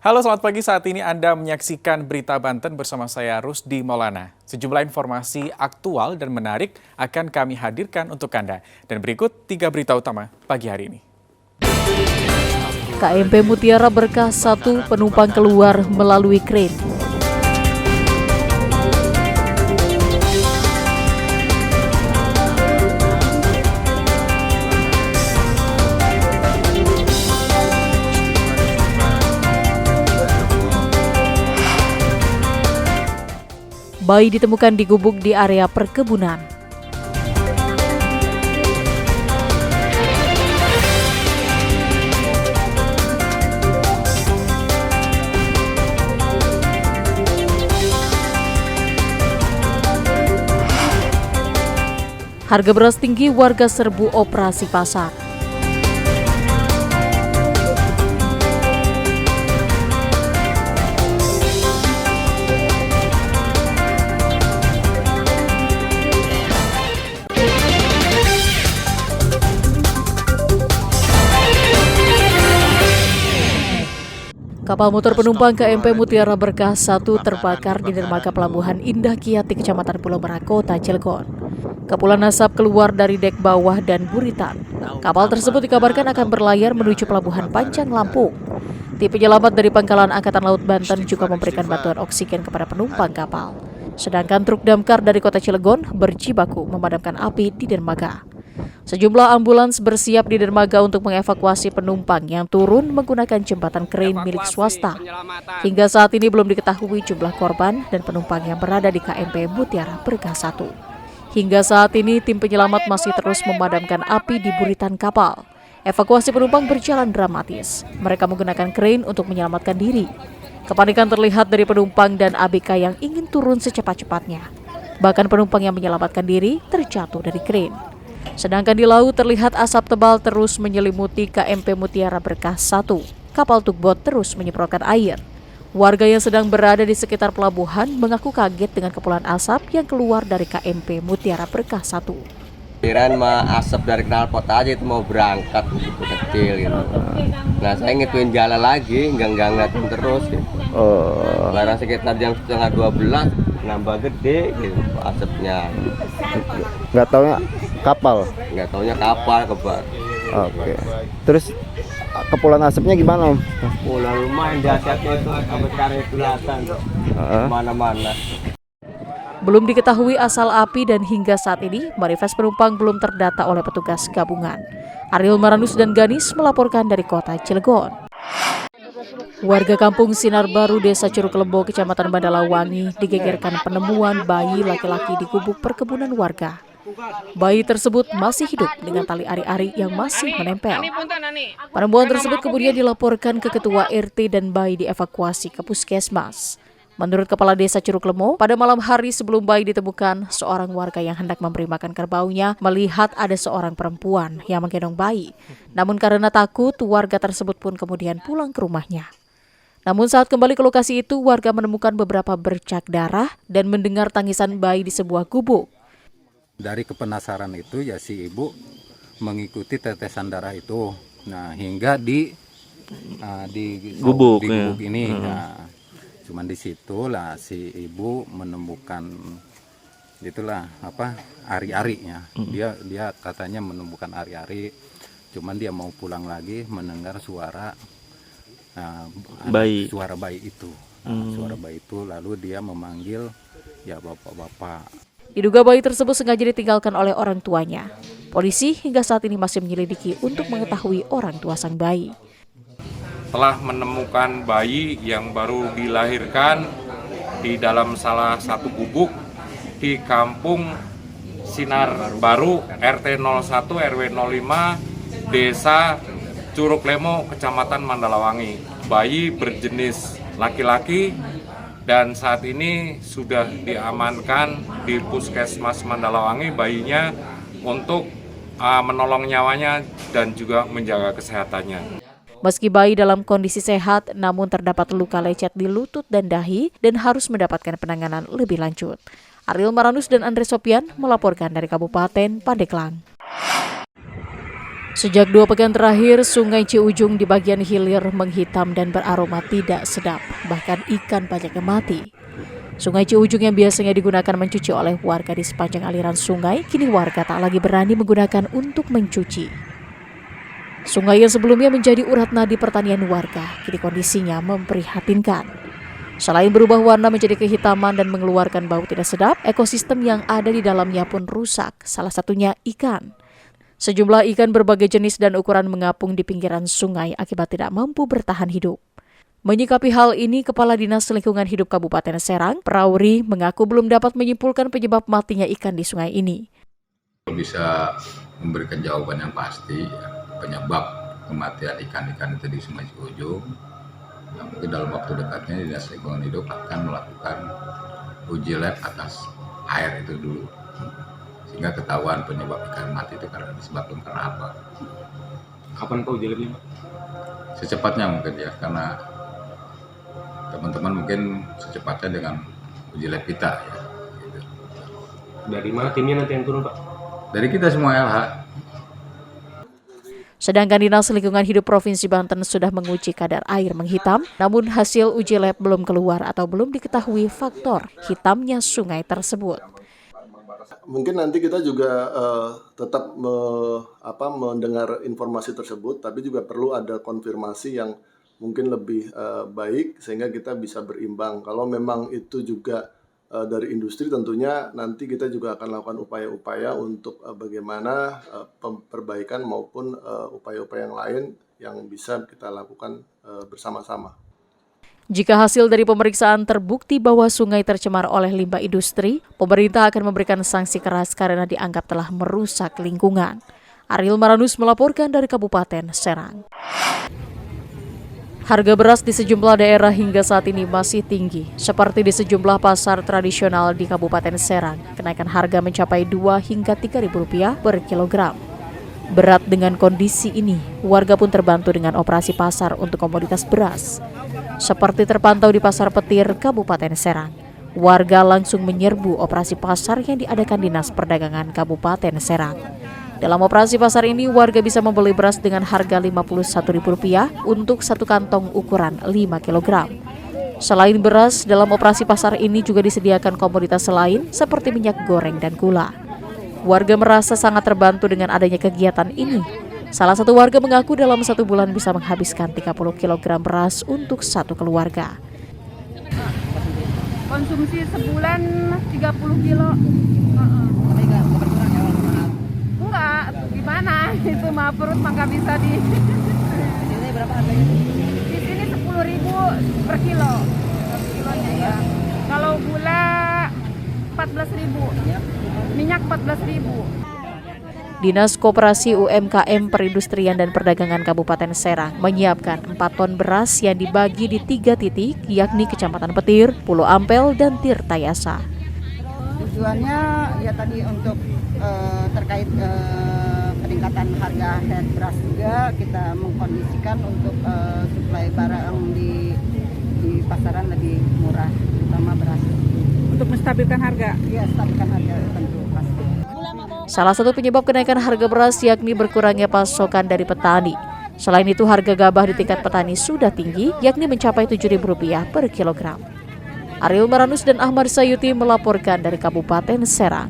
Halo, selamat pagi. Saat ini Anda menyaksikan Berita Banten bersama saya Rusdi Maulana. Sejumlah informasi aktual dan menarik akan kami hadirkan untuk Anda. Dan berikut 3 berita utama pagi hari ini. KMP Mutiara Berkah 1 penumpang keluar melalui kren. Bayi ditemukan di gubuk di area perkebunan. Harga beras tinggi, warga serbu operasi pasar. Kapal motor penumpang KMP Mutiara Berkah 1 terbakar di dermaga Pelabuhan Indah Kiati, Kecamatan Pulau Merak, Kota Cilegon. Kepulan asap keluar dari dek bawah dan buritan. Kapal tersebut dikabarkan akan berlayar menuju Pelabuhan Panjang, Lampung. Tim penyelamat dari Pangkalan Angkatan Laut Banten juga memberikan bantuan oksigen kepada penumpang kapal. Sedangkan truk damkar dari Kota Cilegon berjibaku memadamkan api di dermaga. Sejumlah ambulans bersiap di dermaga untuk mengevakuasi penumpang yang turun menggunakan jembatan kren milik swasta. Hingga saat ini belum diketahui jumlah korban dan penumpang yang berada di KMP Mutiara Berkah 1. Hingga saat ini tim penyelamat masih terus memadamkan api di buritan kapal. Evakuasi penumpang berjalan dramatis. Mereka menggunakan kren untuk menyelamatkan diri. Kepanikan terlihat dari penumpang dan ABK yang ingin turun secepat-cepatnya. Bahkan penumpang yang menyelamatkan diri terjatuh dari kren. Sedangkan di laut terlihat asap tebal terus menyelimuti KMP Mutiara Berkah 1. Kapal tugboat terus menyemprotkan air. Warga yang sedang berada di sekitar pelabuhan mengaku kaget dengan kepulan asap yang keluar dari KMP Mutiara Berkah 1. Kirain mah asap dari knalpot aja itu mau berangkat gitu kecil gitu. Nah saya ngituin jalan lagi, nggak ngeliatin terus gitu. Barang sekitar jam 11:30 nambah gede gitu asapnya. Nggak taunya kapal? Nggak taunya kapal kebar. Oke. Terus kepulan asapnya gimana, Om? Pulang lumayan dahsyatnya itu sampai sekarang kelihatan mana-mana. Belum diketahui asal api dan hingga saat ini manifest penumpang belum terdata oleh petugas gabungan. Ariel Maranus dan Ganis melaporkan dari Kota Cilegon. Warga kampung Sinar Baru, Desa Curug Lembo, Kecamatan Bandalawangi digegerkan penemuan bayi laki-laki di gubuk perkebunan warga. Bayi tersebut masih hidup dengan tali ari-ari yang masih menempel. Penemuan tersebut kemudian dilaporkan ke Ketua RT dan bayi dievakuasi ke Puskesmas. Menurut Kepala Desa Curug Lembo, pada malam hari sebelum bayi ditemukan, seorang warga yang hendak memberi makan kerbaunya melihat ada seorang perempuan yang menggendong bayi. Namun karena takut, warga tersebut pun kemudian pulang ke rumahnya. Namun saat kembali ke lokasi itu, warga menemukan beberapa bercak darah dan mendengar tangisan bayi di sebuah gubuk. Dari kepenasaran itu ya si ibu mengikuti tetesan darah itu. Nah hingga di gubuk ini. Nah, cuman di situlah si ibu menemukan itulah ari-arinya. Dia katanya menemukan ari-ari. Cuman dia mau pulang lagi mendengar suara bayi. Suara bayi itu. Suara bayi itu lalu dia memanggil ya bapak-bapak. Diduga bayi tersebut sengaja ditinggalkan oleh orang tuanya. Polisi hingga saat ini masih menyelidiki untuk mengetahui orang tua sang bayi. Telah menemukan bayi yang baru dilahirkan di dalam salah satu gubuk di kampung Sinar Baru, RT 01 RW 05, Desa Curug Lembo, Kecamatan Mandalawangi. Bayi berjenis laki-laki dan saat ini sudah diamankan di Puskesmas Mandalawangi bayinya untuk menolong nyawanya dan juga menjaga kesehatannya. Meski bayi dalam kondisi sehat, namun terdapat luka lecet di lutut dan dahi dan harus mendapatkan penanganan lebih lanjut. Ariel Maranus dan Andre Sopian melaporkan dari Kabupaten Pandeglang. Sejak 2 pekan terakhir, Sungai Ciujung di bagian hilir menghitam dan beraroma tidak sedap, bahkan ikan banyak yang mati. Sungai Ciujung yang biasanya digunakan mencuci oleh warga di sepanjang aliran sungai, kini warga tak lagi berani menggunakan untuk mencuci. Sungai yang sebelumnya menjadi urat nadi pertanian warga, kini kondisinya memprihatinkan. Selain berubah warna menjadi kehitaman dan mengeluarkan bau tidak sedap, ekosistem yang ada di dalamnya pun rusak, salah satunya ikan. Sejumlah ikan berbagai jenis dan ukuran mengapung di pinggiran sungai akibat tidak mampu bertahan hidup. Menyikapi hal ini, Kepala Dinas Lingkungan Hidup Kabupaten Serang, Prauri, mengaku belum dapat menyimpulkan penyebab matinya ikan di sungai ini. Bisa memberikan jawaban yang pasti penyebab kematian ikan-ikan itu di Sungai Ciujung. Nah, mungkin dalam waktu dekatnya Dinas Lingkungan Hidup akan melakukan uji lab atas air itu dulu, sehingga ketahuan penyebab ikan mati itu karena disebabkan karena apa. Kapan Pak uji labnya? Secepatnya mungkin ya, karena teman-teman mungkin secepatnya dengan uji lab kita ya. Gitu. Dari mana timnya nanti yang turun Pak? Dari kita semua LH. Sedangkan Dinas Lingkungan Hidup Provinsi Banten sudah menguji kadar air menghitam, namun hasil uji lab belum keluar atau belum diketahui faktor hitamnya sungai tersebut. Mungkin nanti kita juga tetap mendengar informasi tersebut, tapi juga perlu ada konfirmasi yang mungkin lebih baik sehingga kita bisa berimbang. Kalau memang itu juga dari industri, tentunya nanti kita juga akan lakukan upaya-upaya untuk bagaimana perbaikan maupun upaya-upaya yang lain yang bisa kita lakukan bersama-sama. Jika hasil dari pemeriksaan terbukti bahwa sungai tercemar oleh limbah industri, pemerintah akan memberikan sanksi keras karena dianggap telah merusak lingkungan. Ariel Maranus melaporkan dari Kabupaten Serang. Harga beras di sejumlah daerah hingga saat ini masih tinggi, seperti di sejumlah pasar tradisional di Kabupaten Serang. Kenaikan harga mencapai Rp2 hingga Rp3.000 per kilogram. Berat dengan kondisi ini, warga pun terbantu dengan operasi pasar untuk komoditas beras. Seperti terpantau di Pasar Petir, Kabupaten Serang, warga langsung menyerbu operasi pasar yang diadakan Dinas Perdagangan Kabupaten Serang. Dalam operasi pasar ini, warga bisa membeli beras dengan harga Rp51.000 untuk satu kantong ukuran 5 kg. Selain beras, dalam operasi pasar ini juga disediakan komoditas lain seperti minyak goreng dan gula. Warga merasa sangat terbantu dengan adanya kegiatan ini. Salah satu warga mengaku dalam 1 bulan bisa menghabiskan 30 kg beras untuk satu keluarga. Konsumsi sebulan 30 kilo. Enggak, gimana? Itu mah perut mah nggak bisa di. Di sini berapa harganya? Di sini 10.000 per kilo. Kilonya ya. Kalau gula 14.000. Minyak 14.000. Dinas Koperasi UMKM Perindustrian dan Perdagangan Kabupaten Serang menyiapkan 4 ton beras yang dibagi di 3 titik, yakni Kecamatan Petir, Pulau Ampel, dan Tirtayasa. Tujuannya ya tadi untuk terkait peningkatan harga beras juga kita mengkondisikan untuk suplai barang di pasaran lebih murah, terutama beras. Untuk menstabilkan harga. Iya, stabilkan harga tentu pasti. Salah satu penyebab kenaikan harga beras yakni berkurangnya pasokan dari petani. Selain itu, harga gabah di tingkat petani sudah tinggi, yakni mencapai Rp7.000 per kilogram. Ariel Maranus dan Ahmad Sayuti melaporkan dari Kabupaten Serang.